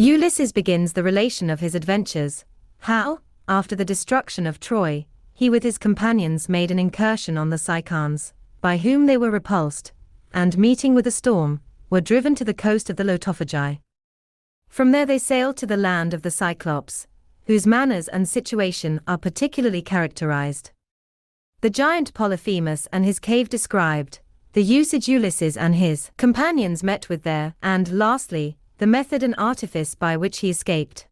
Ulysses begins the relation of his adventures, how, after the destruction of Troy, he with his companions made an incursion on the Cicons, by whom they were repulsed, and meeting with a storm, were driven to the coast of the Lotophagi. From there they sailed to the land of the Cyclops, whose manners and situation are particularly characterized. The giant Polyphemus and his cave described, the usage Ulysses and his companions met with there, and lastly, the method and artifice by which he escaped.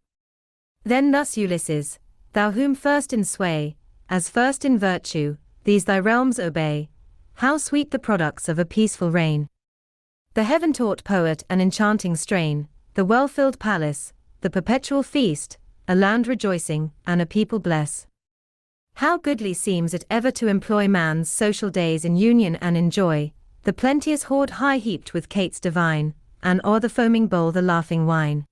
Then thus Ulysses, thou whom first in sway, as first in virtue, these thy realms obey, how sweet the products of a peaceful reign. The heaven-taught poet and enchanting strain, the well-filled palace, the perpetual feast, a land rejoicing, and a people bless. How goodly seems it ever to employ man's social days in union and in joy, the plenteous hoard high heaped with cates divine, and o'er the foaming bowl the laughing wine.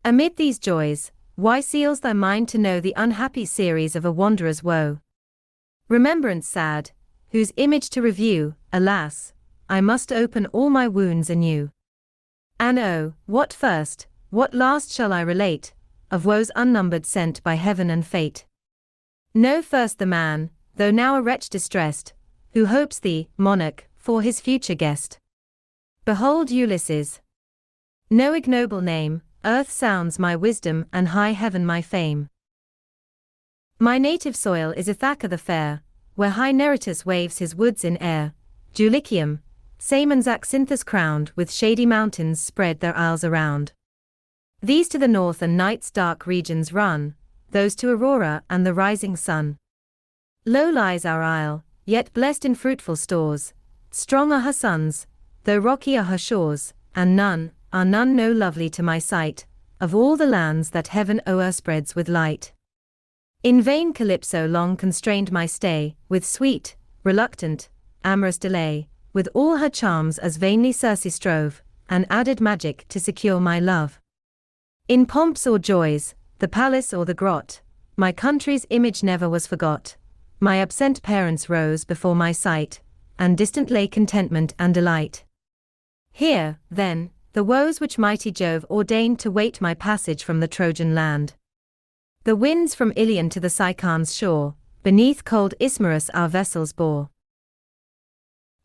Amid these joys, why seals thy mind to know the unhappy series of a wanderer's woe? Remembrance sad, whose image to review, alas, I must open all my wounds anew. And oh, what first, what last shall I relate, of woes unnumbered sent by heaven and fate? Know first the man, though now a wretch distressed, who hopes thee, monarch, for his future guest. Behold Ulysses. No ignoble name, earth sounds my wisdom and high heaven my fame. My native soil is Ithaca the fair, where high Neritus waves his woods in air, Dulichium, same and Zacynthus crowned with shady mountains spread their isles around. These to the north and night's dark regions run, those to Aurora and the rising sun. Low lies our isle, yet blessed in fruitful stores, strong are her sons, though rocky are her shores, and none no lovely to my sight, of all the lands that heaven o'er spreads with light. In vain Calypso long constrained my stay, with sweet, reluctant, amorous delay, with all her charms as vainly Circe strove, and added magic to secure my love. In pomps or joys, the palace or the grot, my country's image never was forgot, my absent parents rose before my sight, and distant lay contentment and delight. Here, then, the woes which mighty Jove ordained to wait my passage from the Trojan land. The winds from Ilion to the Cicons' shore, beneath cold Ismarus our vessels bore.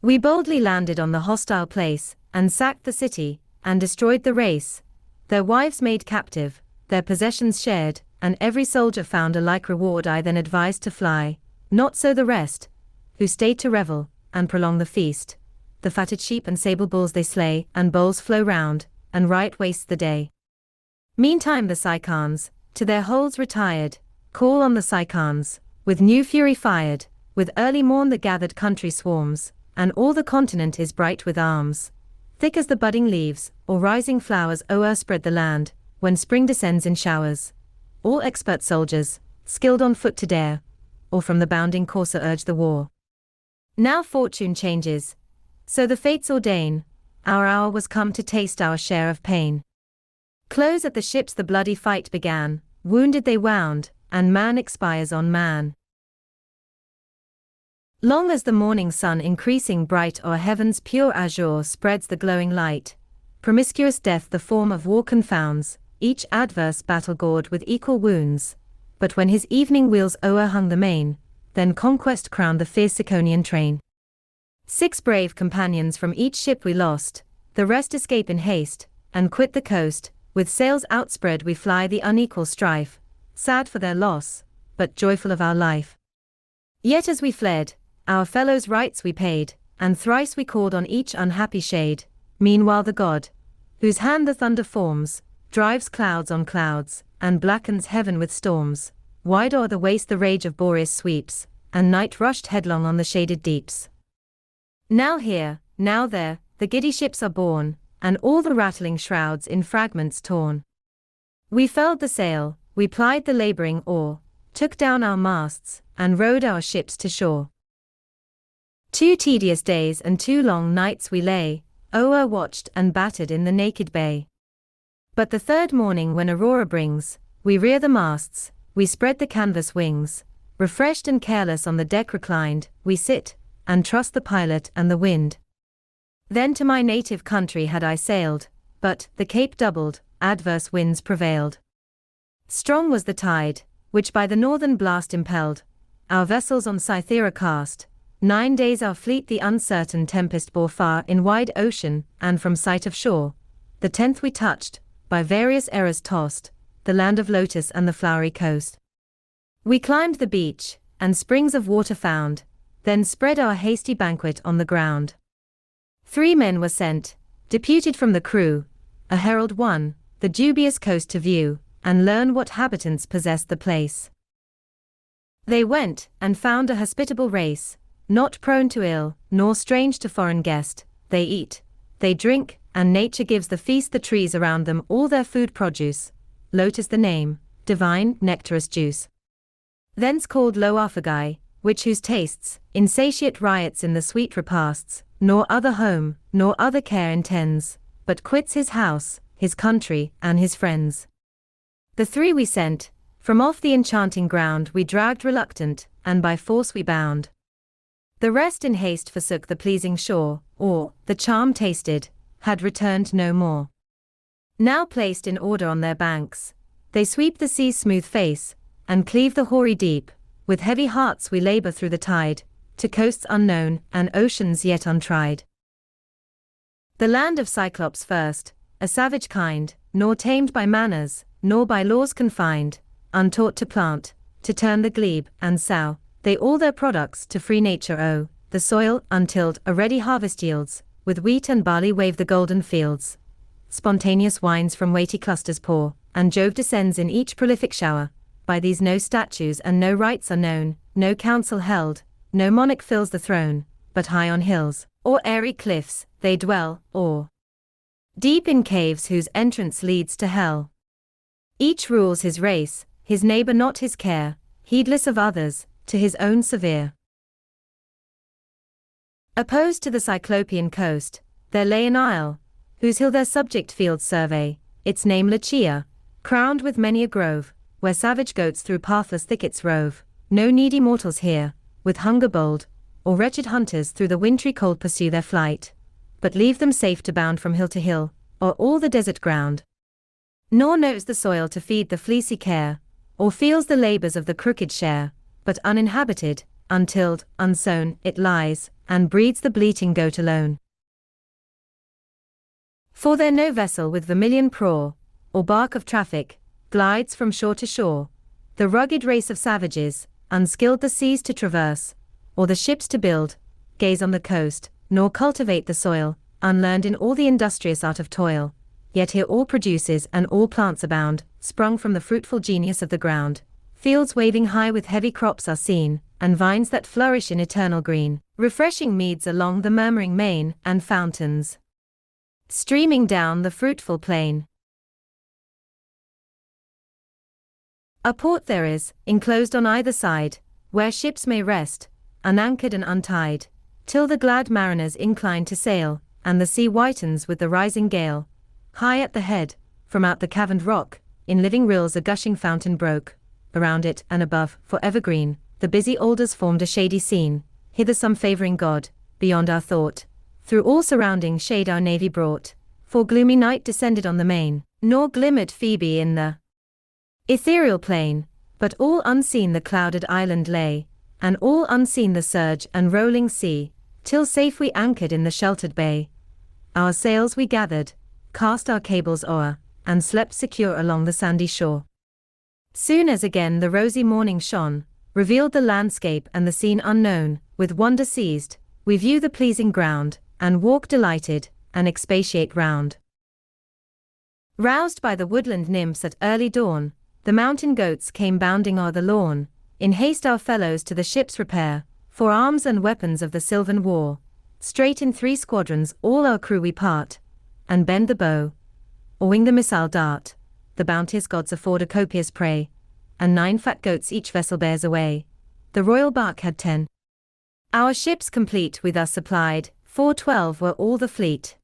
We boldly landed on the hostile place, and sacked the city, and destroyed the race, their wives made captive, their possessions shared, and every soldier found a like reward. I then advised to fly, not so the rest, who stayed to revel, and prolong the feast. The fatted sheep and sable bulls they slay, and bowls flow round, and riot wastes the day. Meantime the Cicons, to their holes retired, call on the Cicons, with new fury fired, with early morn the gathered country swarms, and all the continent is bright with arms. Thick as the budding leaves, or rising flowers o'erspread the land, when spring descends in showers. All expert soldiers, skilled on foot to dare, or from the bounding courser urge the war. Now fortune changes, so the fates ordain, our hour was come to taste our share of pain. Close at the ships the bloody fight began, wounded they wound, and man expires on man. Long as the morning sun increasing bright o'er heaven's pure azure spreads the glowing light, promiscuous death the form of war confounds, each adverse battle gored with equal wounds, but when his evening wheels o'erhung the main, then conquest crowned the fierce Ciconian train. 6 brave companions from each ship we lost, the rest escape in haste, and quit the coast, with sails outspread we fly the unequal strife, sad for their loss, but joyful of our life. Yet as we fled, our fellows' rights we paid, and thrice we called on each unhappy shade. Meanwhile the god, whose hand the thunder forms, drives clouds on clouds, and blackens heaven with storms, wide o'er the waste the rage of Boreas sweeps, and night rushed headlong on the shaded deeps. Now here, now there, the giddy ships are borne, and all the rattling shrouds in fragments torn. We furled the sail, we plied the laboring oar, took down our masts, and rowed our ships to shore. 2 tedious days and 2 long nights we lay, o'er-watched and battered in the naked bay. But the 3rd morning when Aurora brings, we rear the masts, we spread the canvas wings, refreshed and careless on the deck reclined, we sit, and trust the pilot and the wind. Then to my native country had I sailed, but, the cape doubled, adverse winds prevailed. Strong was the tide, which by the northern blast impelled our vessels on Cythera cast. 9 days our fleet the uncertain tempest bore far in wide ocean, and from sight of shore. The 10th we touched, by various errors tossed, the land of lotus and the flowery coast. We climbed the beach, and springs of water found, then spread our hasty banquet on the ground. 3 men were sent, deputed from the crew, a herald one, the dubious coast to view, and learn what habitants possessed the place. They went, and found a hospitable race, not prone to ill, nor strange to foreign guest. They eat, they drink, and nature gives the feast the trees around them all their food produce. Lotus the name, divine, nectarous juice. Thence called low Arphagai, which whose tastes, insatiate riots in the sweet repasts, nor other home, nor other care intends, but quits his house, his country, and his friends. The 3 we sent, from off the enchanting ground we dragged reluctant, and by force we bound. The rest in haste forsook the pleasing shore, or, the charm tasted, had returned no more. Now placed in order on their banks, they sweep the sea's smooth face, and cleave the hoary deep. With heavy hearts we labor through the tide, to coasts unknown, and oceans yet untried. The land of Cyclops first, a savage kind, nor tamed by manners, nor by laws confined, untaught to plant, to turn the glebe, and sow, they all their products to free nature owe. The soil, untilled, a ready harvest yields, with wheat and barley wave the golden fields. Spontaneous wines from weighty clusters pour, and Jove descends in each prolific shower. By these no statues and no rights are known, no council held, no monarch fills the throne, but high on hills, or airy cliffs, they dwell, or deep in caves whose entrance leads to hell. Each rules his race, his neighbor not his care, heedless of others, to his own severe. Opposed to the Cyclopean coast, there lay an isle, whose hill their subject fields survey, its name Lycia, crowned with many a grove, where savage goats through pathless thickets rove. No needy mortals here, with hunger bold, or wretched hunters through the wintry cold pursue their flight, but leave them safe to bound from hill to hill, or all the desert ground. Nor knows the soil to feed the fleecy care, or feels the labors of the crooked share, but uninhabited, untilled, unsown, it lies, and breeds the bleating goat alone. For there no vessel with vermilion prow, or bark of traffic, glides from shore to shore. The rugged race of savages, unskilled the seas to traverse, or the ships to build, gaze on the coast, nor cultivate the soil, unlearned in all the industrious art of toil. Yet here all produces and all plants abound, sprung from the fruitful genius of the ground. Fields waving high with heavy crops are seen, and vines that flourish in eternal green. Refreshing meads along the murmuring main, and fountains streaming down the fruitful plain. A port there is, enclosed on either side, where ships may rest, unanchored and untied, till the glad mariners incline to sail, and the sea whitens with the rising gale. High at the head, from out the caverned rock, in living rills a gushing fountain broke. Around it and above, for evergreen, the busy alders formed a shady scene. Hither some favoring god, beyond our thought, through all surrounding shade our navy brought. For gloomy night descended on the main, nor glimmered Phoebe in the ethereal plain, but all unseen the clouded island lay, and all unseen the surge and rolling sea, till safe we anchored in the sheltered bay. Our sails we gathered, cast our cables o'er, and slept secure along the sandy shore. Soon as again the rosy morning shone, revealed the landscape and the scene unknown. With wonder seized, we view the pleasing ground, and walk delighted, and expatiate round. Roused by the woodland nymphs at early dawn, the mountain goats came bounding o'er the lawn. In haste our fellows to the ships repair, for arms and weapons of the sylvan war. Straight in 3 squadrons all our crew we part, and bend the bow, or wing the missile dart. The bounteous gods afford a copious prey, and 9 fat goats each vessel bears away. The royal bark had 10. Our ships complete we thus supplied, 412 were all the fleet.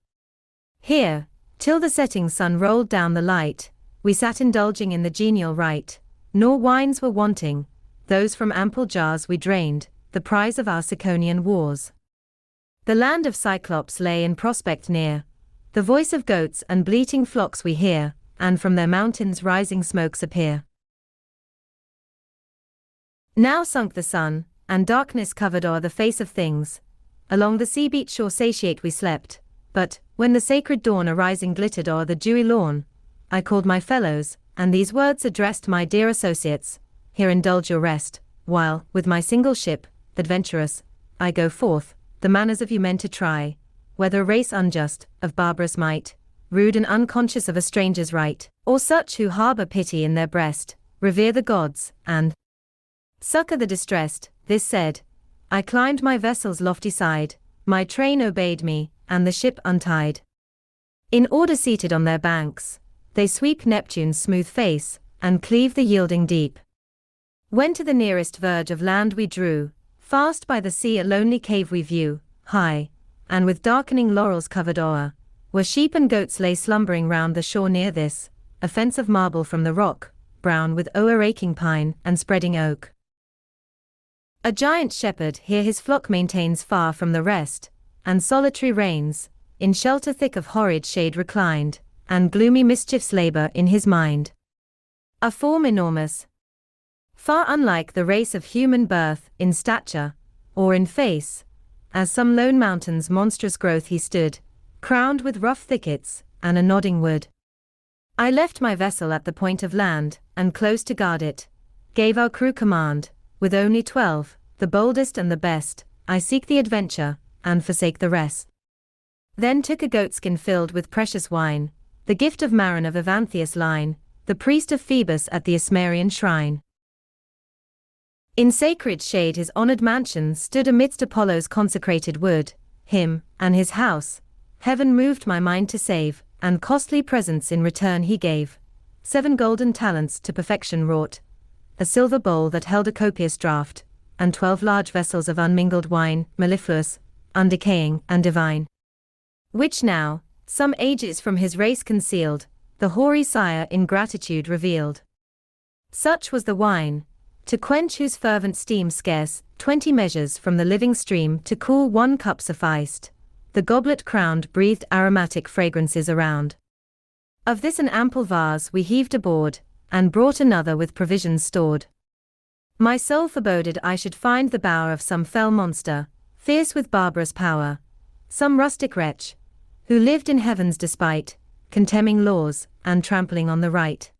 Here, till the setting sun rolled down the light, we sat indulging in the genial rite. Nor wines were wanting, those from ample jars we drained, the prize of our Ciconian wars. The land of Cyclops lay in prospect near, the voice of goats and bleating flocks we hear, and from their mountains rising smokes appear. Now sunk the sun, and darkness covered o'er the face of things. Along the sea-beat shore satiate we slept, but, when the sacred dawn arising glittered o'er the dewy lawn, I called my fellows, and these words addressed: my dear associates, here indulge your rest, while, with my single ship, adventurous, I go forth, the manners of you men to try, whether a race unjust, of barbarous might, rude and unconscious of a stranger's right, or such who harbor pity in their breast, revere the gods, and succor the distressed. This said, I climbed my vessel's lofty side, my train obeyed me, and the ship untied. In order seated on their banks, they sweep Neptune's smooth face, and cleave the yielding deep. When to the nearest verge of land we drew, fast by the sea a lonely cave we view, high, and with darkening laurels covered o'er, where sheep and goats lay slumbering round the shore. Near this, a fence of marble from the rock, brown with o'er-aching pine and spreading oak. A giant shepherd here his flock maintains far from the rest, and solitary reigns, in shelter thick of horrid shade reclined, and gloomy mischiefs labor in his mind. A form enormous, far unlike the race of human birth, in stature, or in face, as some lone mountain's monstrous growth he stood, crowned with rough thickets, and a nodding wood. I left my vessel at the point of land, and close to guard it, gave our crew command, with only 12, the boldest and the best, I seek the adventure, and forsake the rest. Then took a goatskin filled with precious wine, the gift of Maron of Evantheus line, the priest of Phoebus at the Ismarian shrine. In sacred shade his honored mansion stood amidst Apollo's consecrated wood, him, and his house, heaven moved my mind to save, and costly presents in return he gave, 7 golden talents to perfection wrought, a silver bowl that held a copious draught, and 12 large vessels of unmingled wine, mellifluous, undecaying, and divine. Which now, some ages from his race concealed, the hoary sire in gratitude revealed. Such was the wine, to quench whose fervent steam scarce 20 measures from the living stream to cool 1 cup sufficed. The goblet crowned breathed aromatic fragrances around. Of this an ample vase we heaved aboard, and brought another with provisions stored. My soul foreboded I should find the bower of some fell monster, fierce with barbarous power, some rustic wretch, who lived in heaven's despite, contemning laws, and trampling on the right.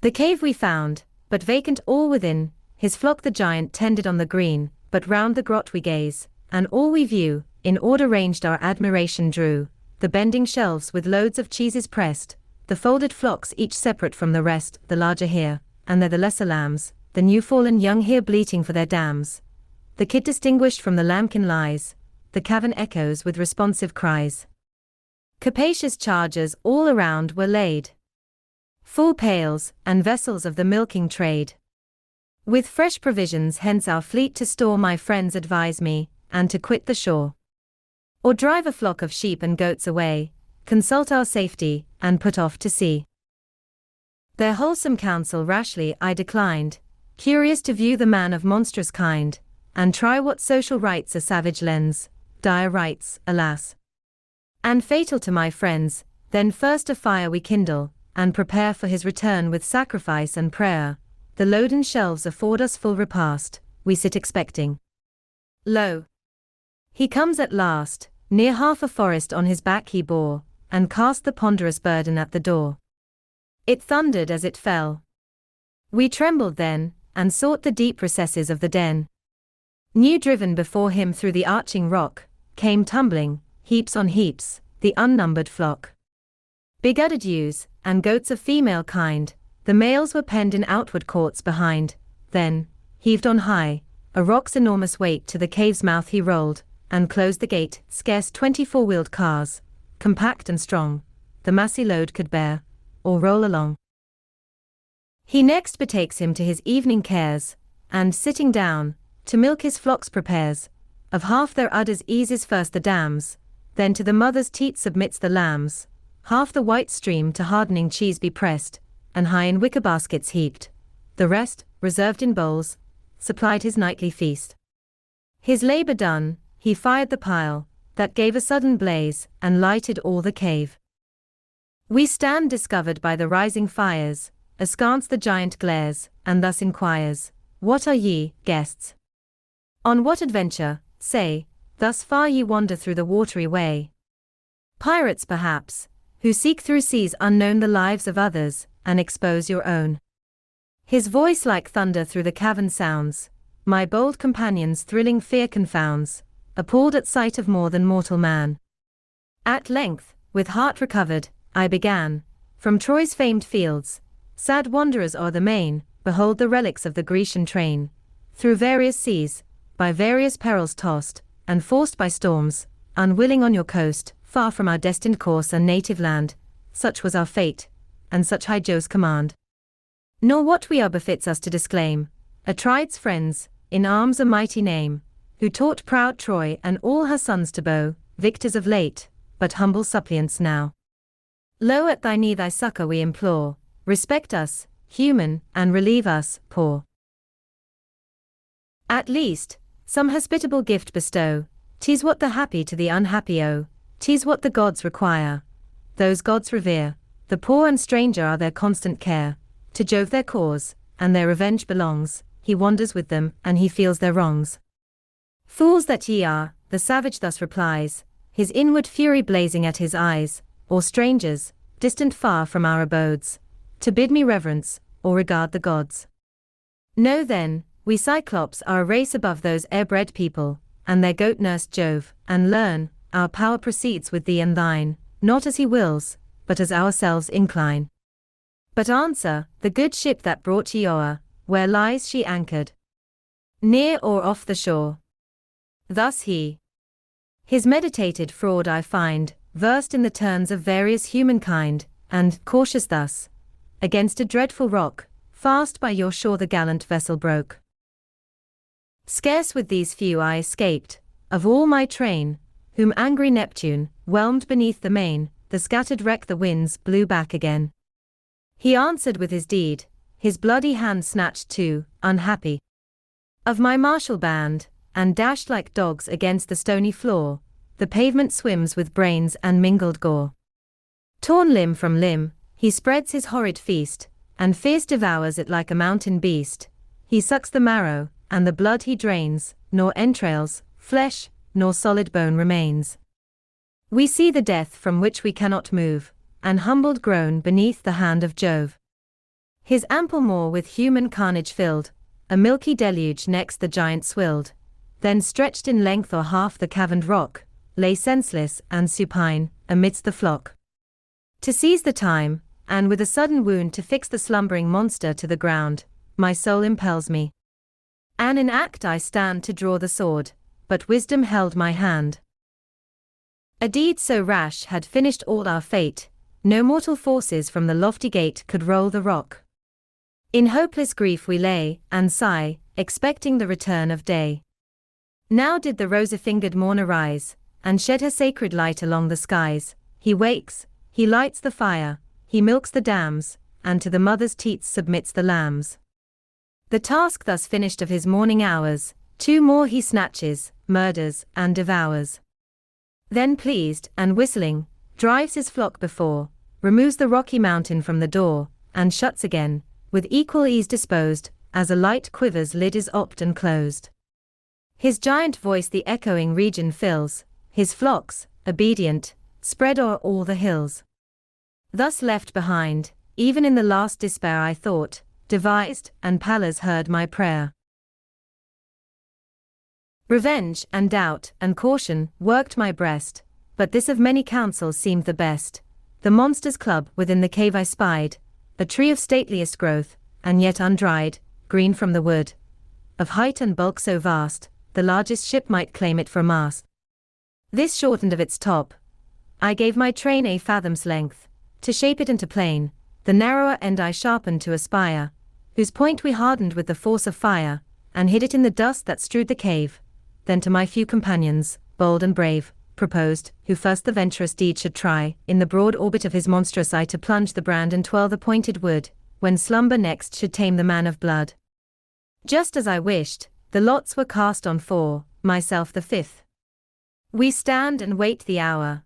The cave we found, but vacant all within, his flock the giant tended on the green, but round the grot we gaze, and all we view, in order ranged our admiration drew, the bending shelves with loads of cheeses pressed, the folded flocks each separate from the rest, the larger here, and there the lesser lambs, the new-fallen young here bleating for their dams. The kid distinguished from the lambkin lies, the cavern echoes with responsive cries. Capacious chargers all around were laid, full pails, and vessels of the milking trade. With fresh provisions hence our fleet to store my friends advise me, and to quit the shore. Or drive a flock of sheep and goats away, consult our safety, and put off to sea. Their wholesome counsel rashly I declined, curious to view the man of monstrous kind, and try what social rights a savage lends, dire rights, alas, and fatal to my friends. Then first a fire we kindle, and prepare for his return with sacrifice and prayer. The loaden shelves afford us full repast, we sit expecting. Lo! He comes at last, near half a forest on his back he bore, and cast the ponderous burden at the door. It thundered as it fell. We trembled then, and sought the deep recesses of the den. New driven before him through the arching rock, came tumbling, heaps on heaps, the unnumbered flock. Big-uddered ewes, and goats of female kind, the males were penned in outward courts behind. Then, heaved on high, a rock's enormous weight to the cave's mouth he rolled, and closed the gate. Scarce 24-wheeled cars, compact and strong, the massy load could bear, or roll along. He next betakes him to his evening cares, and sitting down, to milk his flocks prepares. Of half their udders eases first the dams, then to the mother's teat submits the lambs. Half the white stream to hardening cheese be pressed, and high in wicker baskets heaped. The rest, reserved in bowls, supplied his nightly feast. His labor done, he fired the pile, that gave a sudden blaze, and lighted all the cave. We stand discovered by the rising fires, askance the giant glares, and thus inquires, "What are ye, guests? On what adventure, say, thus far ye wander through the watery way? Pirates perhaps, who seek through seas unknown the lives of others, and expose your own." His voice like thunder through the cavern sounds, my bold companions thrilling fear confounds, appalled at sight of more than mortal man. At length, with heart recovered, I began, from Troy's famed fields, sad wanderers o'er the main, behold the relics of the Grecian train, through various seas, by various perils tossed, and forced by storms, unwilling on your coast, far from our destined course and native land, such was our fate, and such high Jove's command. Nor what we are befits us to disclaim, Atrides' friends, in arms a mighty name, who taught proud Troy and all her sons to bow, victors of late, but humble suppliants now. Lo, at thy knee thy succor we implore, respect us, human, and relieve us, poor. At least, some hospitable gift bestow, 'tis what the happy to the unhappy owe, 'tis what the gods require. Those gods revere, the poor and stranger are their constant care, to Jove their cause, and their revenge belongs, he wanders with them, and he feels their wrongs. Fools that ye are, the savage thus replies, his inward fury blazing at his eyes, or strangers, distant far from our abodes, to bid me reverence, or regard the gods. Know then, we Cyclops are a race above those air-bred people, and their goat-nursed Jove, and learn, our power proceeds with thee and thine, not as he wills, but as ourselves incline. But answer, the good ship that brought ye o'er, where lies she anchored? Near or off the shore? Thus he. His meditated fraud I find, versed in the turns of various humankind, and, cautious thus, against a dreadful rock, fast by your shore the gallant vessel broke. Scarce with these few I escaped, of all my train, whom angry Neptune, whelmed beneath the main, the scattered wreck the winds blew back again. He answered with his deed, his bloody hand snatched too, unhappy, of my martial band, and dashed like dogs against the stony floor, the pavement swims with brains and mingled gore. Torn limb from limb, he spreads his horrid feast, and fierce devours it like a mountain beast. He sucks the marrow, and the blood he drains, nor entrails, flesh, nor solid bone remains. We see the death from which we cannot move, and humbled groan beneath the hand of Jove. His ample maw with human carnage filled, a milky deluge next the giant swilled, then stretched in length o'er half the caverned rock, lay senseless and supine, amidst the flock. To seize the time, and with a sudden wound to fix the slumbering monster to the ground, my soul impels me. And in act I stand to draw the sword, but wisdom held my hand. A deed so rash had finished all our fate, no mortal forces from the lofty gate could roll the rock. In hopeless grief we lay, and sigh, expecting the return of day. Now did the rosy-fingered morn arise, and shed her sacred light along the skies. He wakes, he lights the fire, he milks the dams, and to the mother's teats submits the lambs. The task thus finished of his morning hours, 2 more he snatches, murders, and devours. Then pleased, and whistling, drives his flock before, removes the rocky mountain from the door, and shuts again, with equal ease disposed, as a light quiver's lid is opt and closed. His giant voice the echoing region fills, his flocks, obedient, spread o'er all the hills. Thus left behind, even in the last despair I thought, devised, and Pallas heard my prayer. Revenge, and doubt, and caution, worked my breast, but this of many counsels seemed the best. The monster's club within the cave I spied, a tree of stateliest growth, and yet undried, green from the wood, of height and bulk so vast, the largest ship might claim it for a mast. This shortened of its top, I gave my train a fathom's length, to shape it into plane, the narrower end I sharpened to a spire, whose point we hardened with the force of fire, and hid it in the dust that strewed the cave. Then to my few companions, bold and brave, proposed, who first the venturous deed should try, in the broad orbit of his monstrous eye to plunge the brand and twirl the pointed wood, when slumber next should tame the man of blood. Just as I wished, the lots were cast on 4, myself the 5th. We stand and wait the hour.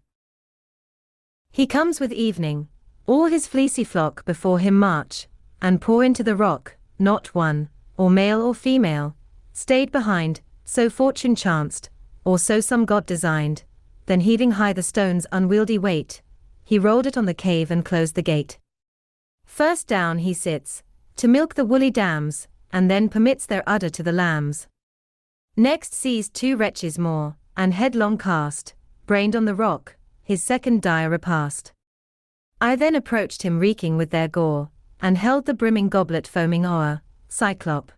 He comes with evening, all his fleecy flock before him march, and pour into the rock, not one, or male or female, stayed behind, so fortune chanced, or so some god designed. Then heaving high the stone's unwieldy weight, he rolled it on the cave and closed the gate. First down he sits, to milk the woolly dams, and then permits their udder to the lambs. Next seized 2 wretches more, and headlong cast, brained on the rock, his second dire repast. I then approached him reeking with their gore, and held the brimming goblet foaming o'er. Cyclop,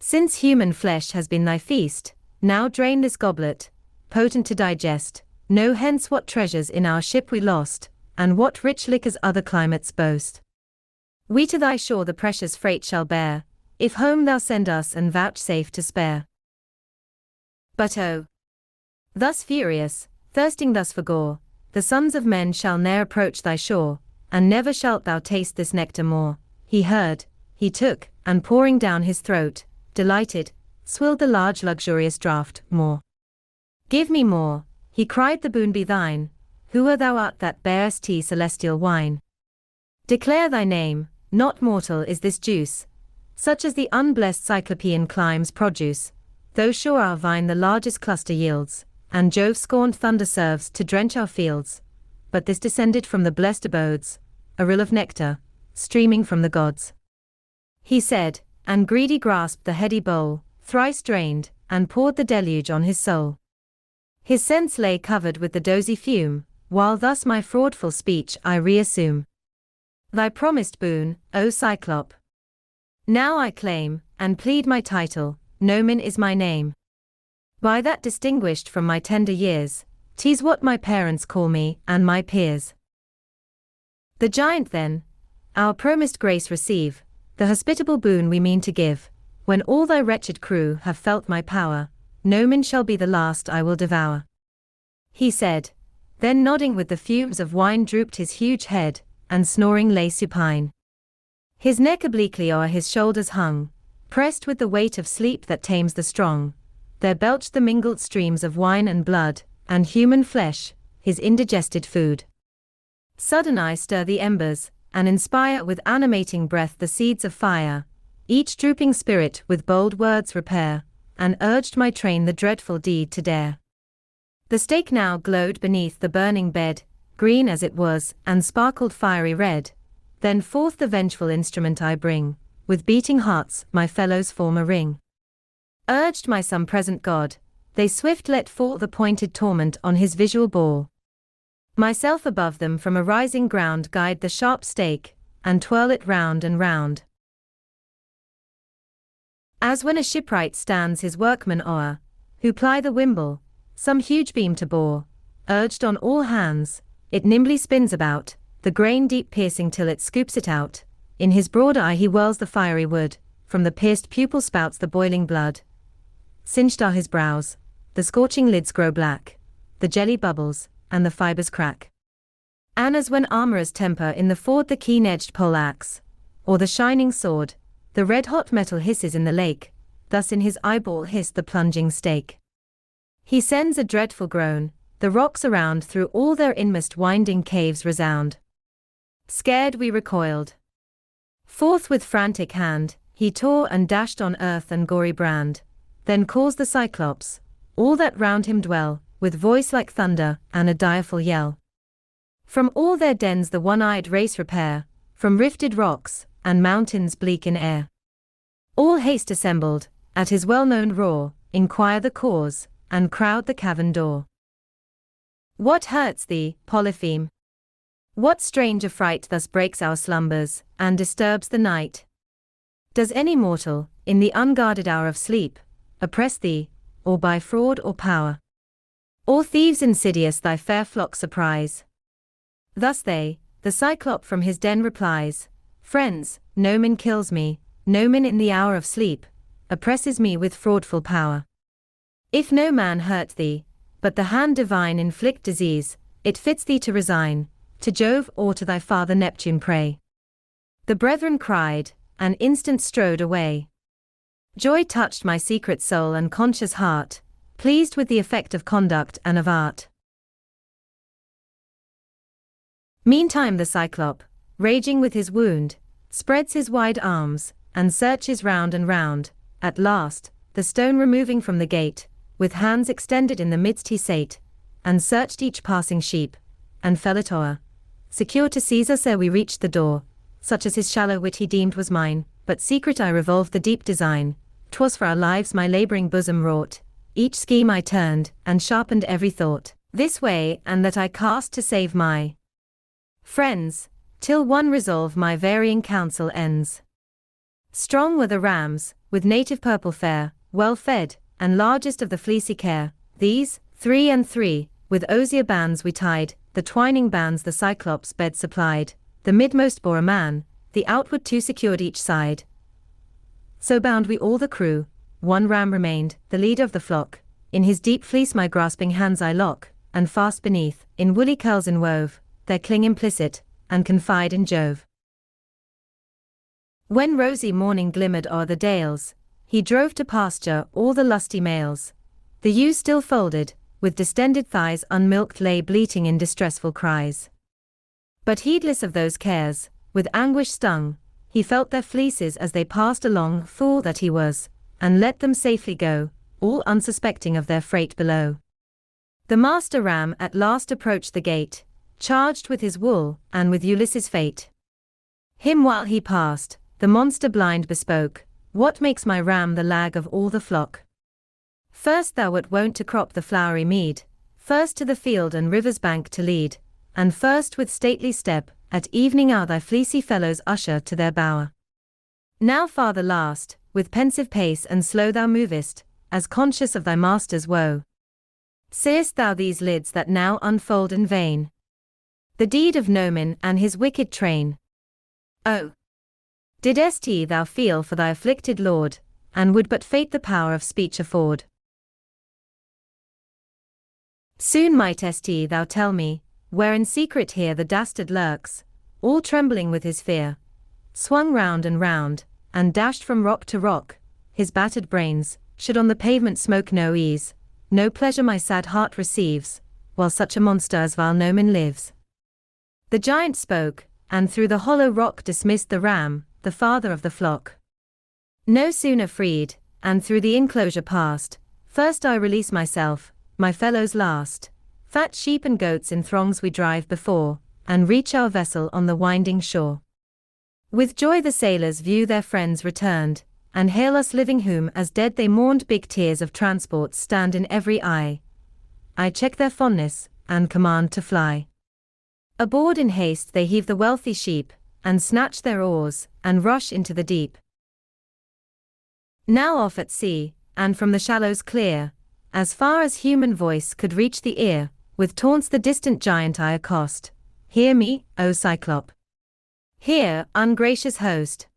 since human flesh has been thy feast, now drain this goblet, potent to digest. Know hence what treasures in our ship we lost, and what rich liquors other climates boast. We to thy shore the precious freight shall bear, if home thou send us and vouchsafe to spare. But oh, thus furious, thirsting thus for gore, the sons of men shall ne'er approach thy shore, and never shalt thou taste this nectar more. He heard, he took, and pouring down his throat, delighted, swilled the large luxurious draught. More. Give me more, he cried, the boon be thine. Who art thou that bearest tea celestial wine? Declare thy name, not mortal is this juice, such as the unblessed Cyclopean climes produce, though sure our vine the largest cluster yields, and Jove scorned thunder serves to drench our fields. But this descended from the blessed abodes, a rill of nectar, streaming from the gods. He said, and greedy grasped the heady bowl, thrice drained, and poured the deluge on his soul. His sense lay covered with the dozy fume, while thus my fraudful speech I reassume. Thy promised boon, O Cyclop, now I claim, and plead my title. Nomen is my name. By that distinguished from my tender years, 'tis what my parents call me, and my peers. The giant then, our promised grace receive, the hospitable boon we mean to give. When all thy wretched crew have felt my power, Nomen shall be the last I will devour. He said, then nodding with the fumes of wine drooped his huge head, and snoring lay supine. His neck obliquely o'er his shoulders hung, pressed with the weight of sleep that tames the strong. There belched the mingled streams of wine and blood, and human flesh, his indigested food. Sudden I stir the embers, and inspire with animating breath the seeds of fire. Each drooping spirit with bold words repair, and urged my train the dreadful deed to dare. The stake now glowed beneath the burning bed, green as it was, and sparkled fiery red. Then forth the vengeful instrument I bring, with beating hearts my fellows form a ring. Urged my some present god, they swift let fall the pointed torment on his visual ball. Myself above them from a rising ground guide the sharp stake, and twirl it round and round. As when a shipwright stands his workmen o'er, who ply the wimble, some huge beam to bore, urged on all hands, it nimbly spins about, the grain deep piercing till it scoops it out. In his broad eye he whirls the fiery wood, from the pierced pupil spouts the boiling blood. Singed are his brows, the scorching lids grow black, the jelly bubbles, and the fibers crack. And as when armorers temper in the ford the keen-edged pole-axe, or the shining sword, the red-hot metal hisses in the lake, thus in his eyeball hissed the plunging stake. He sends a dreadful groan, the rocks around through all their inmost winding caves resound. Scared we recoiled. Forth with frantic hand, he tore and dashed on earth and gory brand, then caused the Cyclops, all that round him dwell, with voice like thunder, and a direful yell. From all their dens the one-eyed race repair, from rifted rocks, and mountains bleak in air. All haste assembled, at his well-known roar, inquire the cause, and crowd the cavern door. What hurts thee, Polypheme? What strange affright thus breaks our slumbers, and disturbs the night? Does any mortal, in the unguarded hour of sleep, oppress thee, or by fraud or power? Or thieves insidious thy fair flock surprise? Thus they, the Cyclop from his den replies, friends, Nomen kills me, Nomen in the hour of sleep, oppresses me with fraudful power. If no man hurt thee, but the hand divine inflict disease, it fits thee to resign, to Jove or to thy father Neptune pray. The brethren cried, and instant strode away. Joy touched my secret soul and conscious heart, pleased with the effect of conduct and of art. Meantime the Cyclop, raging with his wound, spreads his wide arms, and searches round and round. At last, the stone removing from the gate, with hands extended in the midst he sate, and searched each passing sheep, and fell it o'er. Secure to seize us ere we reached the door, such as his shallow wit he deemed was mine, but secret I revolved the deep design. 'Twas for our lives my labouring bosom wrought, each scheme I turned, and sharpened every thought, this way and that I cast to save my friends, till one resolve my varying counsel ends. Strong were the rams, with native purple fair, well fed, and largest of the fleecy care. These, 3 and 3, with osier bands we tied, the twining bands the Cyclops' bed supplied. The midmost bore a man, the outward 2 secured each side. So bound we all the crew, one ram remained, the leader of the flock. In his deep fleece my grasping hands I lock, and fast beneath, in woolly curls inwove, there cling implicit, and confide in Jove. When rosy morning glimmered o'er the dales, he drove to pasture all the lusty males. The ewes still folded, with distended thighs unmilked lay bleating in distressful cries. But heedless of those cares, with anguish stung, he felt their fleeces as they passed along, fool that he was, and let them safely go, all unsuspecting of their freight below. The master ram at last approached the gate, charged with his wool, and with Ulysses' fate. Him while he passed, the monster blind bespoke, what makes my ram the lag of all the flock? First thou wert wont to crop the flowery mead, first to the field and river's bank to lead, and first with stately step, at evening hour thy fleecy fellows usher to their bower. Now farther last, with pensive pace and slow thou movest, as conscious of thy master's woe. Seest thou these lids that now unfold in vain? The deed of Noman and his wicked train. Oh! Didst thou feel for thy afflicted lord, and would but fate the power of speech afford? Soon mightst thou tell me, where in secret here the dastard lurks, all trembling with his fear, swung round, and dashed from rock to rock, his battered brains, should on the pavement smoke no ease, no pleasure my sad heart receives, while such a monster as vile Noman lives. The giant spoke, and through the hollow rock dismissed the ram, the father of the flock. No sooner freed, and through the enclosure passed, first I release myself, my fellows last. Fat sheep and goats in throngs we drive before, and reach our vessel on the winding shore. With joy the sailors view their friends returned, and hail us living whom as dead they mourned. Big tears of transport stand in every eye. I check their fondness, and command to fly. Aboard in haste they heave the wealthy sheep, and snatch their oars, and rush into the deep. Now off at sea, and from the shallows clear, as far as human voice could reach the ear, with taunts the distant giant I accost. Hear me, O Cyclop! Hear, ungracious host!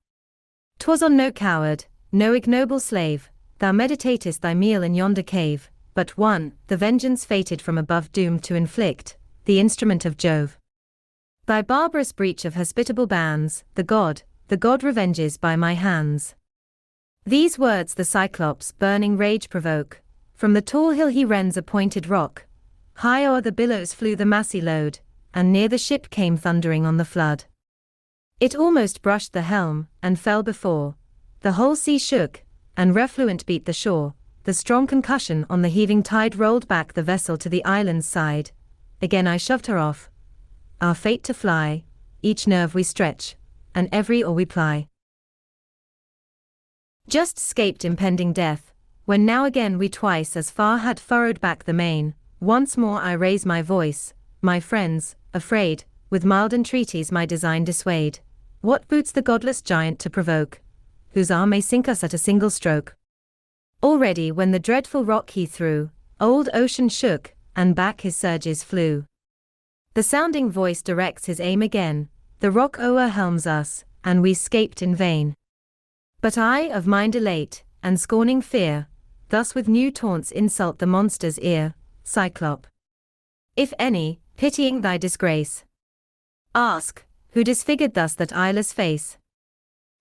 'Twas on no coward, no ignoble slave, thou meditatest thy meal in yonder cave, but one, the vengeance fated from above doomed to inflict, the instrument of Jove. Thy barbarous breach of hospitable bands, the god revenges by my hands. These words the Cyclops' burning rage provoke. From the tall hill he rends a pointed rock. High o'er the billows flew the massy load, and near the ship came thundering on the flood. It almost brushed the helm, and fell before. The whole sea shook, and refluent beat the shore. The strong concussion on the heaving tide rolled back the vessel to the island's side. Again I shoved her off. Our fate to fly, each nerve we stretch, and every oar we ply. Just escaped impending death, when now again we twice as far had furrowed back the main. Once more I raise my voice, my friends, afraid, with mild entreaties my design dissuade. What boots the godless giant to provoke, whose arm may sink us at a single stroke? Already when the dreadful rock he threw, old ocean shook, and back his surges flew. The sounding voice directs his aim again, the rock o'erwhelms us, and we 'scaped in vain. But I, of mind elate, and scorning fear, thus with new taunts insult the monster's ear. Cyclop! If any, pitying thy disgrace, ask, who disfigured thus that eyeless face?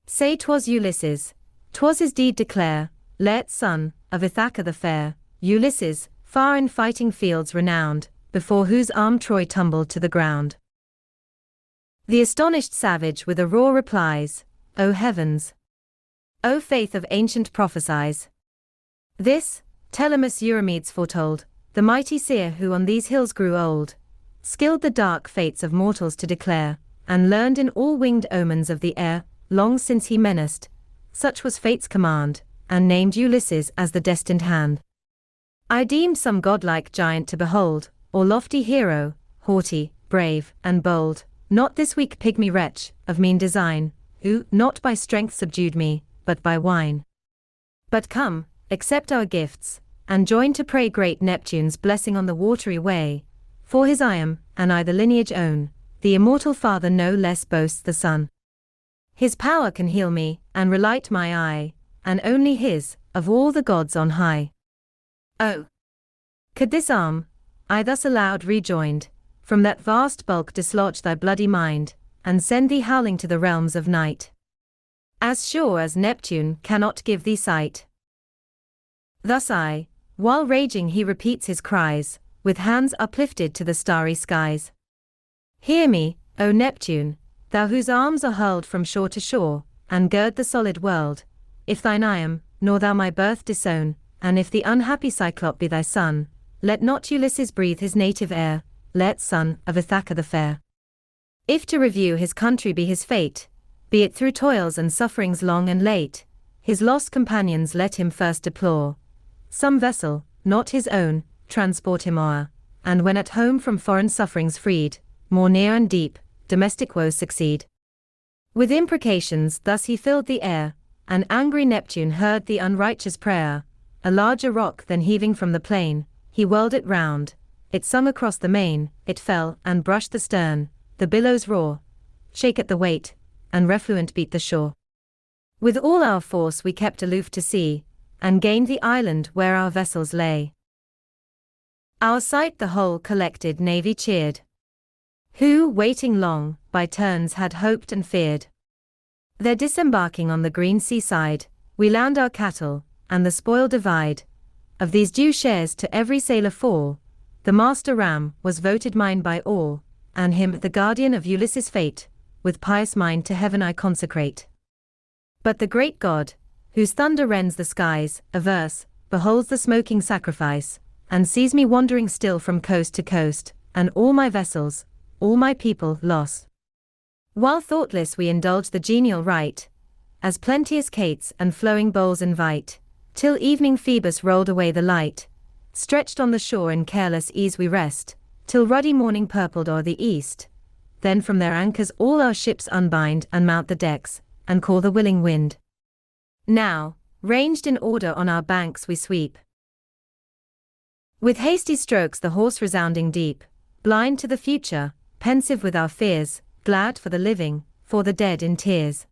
Say 'twas Ulysses, 'twas his deed declare, Laert's son, of Ithaca the fair. Ulysses, far in fighting fields renowned, before whose arm Troy tumbled to the ground. The astonished savage with a roar replies, O heavens! O faith of ancient prophesies! This, Telemus Eurymedes foretold, the mighty seer who on these hills grew old, skilled the dark fates of mortals to declare, and learned in all winged omens of the air, long since he menaced, such was fate's command, and named Ulysses as the destined hand. I deemed some godlike giant to behold, or lofty hero, haughty, brave, and bold, not this weak pygmy wretch, of mean design, who, not by strength subdued me, but by wine. But come, accept our gifts, and join to pray great Neptune's blessing on the watery way, for his I am, and I the lineage own, the immortal father no less boasts the son. His power can heal me, and relight my eye, and only his, of all the gods on high. Oh! Could this arm, I thus aloud rejoined, from that vast bulk dislodge thy bloody mind, and send thee howling to the realms of night. As sure as Neptune cannot give thee sight. Thus while raging he repeats his cries, with hands uplifted to the starry skies. Hear me, O Neptune, thou whose arms are hurled from shore to shore, and gird the solid world, if thine I am, nor thou my birth disown, and if the unhappy Cyclop be thy son, let not Ulysses breathe his native air, let son of Ithaca the fair. If to review his country be his fate, be it through toils and sufferings long and late, his lost companions let him first deplore. Some vessel, not his own, transport him o'er, and when at home from foreign sufferings freed, more near and deep, domestic woes succeed. With imprecations thus he filled the air, and angry Neptune heard the unrighteous prayer. A larger rock than heaving from the plain, he whirled it round, it sung across the main, it fell and brushed the stern, the billows roar, shake at the weight, and refluent beat the shore. With all our force we kept aloof to sea, and gained the island where our vessels lay. Our sight the whole collected navy cheered, who, waiting long, by turns had hoped and feared. There disembarking on the green seaside, we land our cattle, and the spoil divide. Of these due shares to every sailor fall, the master ram was voted mine by all, and him the guardian of Ulysses' fate, with pious mind to heaven I consecrate. But the great God, whose thunder rends the skies, averse, beholds the smoking sacrifice, and sees me wandering still from coast to coast, and all my vessels, all my people, loss. While thoughtless we indulge the genial rite, as plenteous cates and flowing bowls invite, till evening Phoebus rolled away the light, stretched on the shore in careless ease we rest, till ruddy morning purpled o'er the east. Then from their anchors all our ships unbind and mount the decks, and call the willing wind. Now, ranged in order on our banks we sweep, with hasty strokes the hoarse resounding deep, blind to the future, pensive with our fears, glad for the living, for the dead in tears.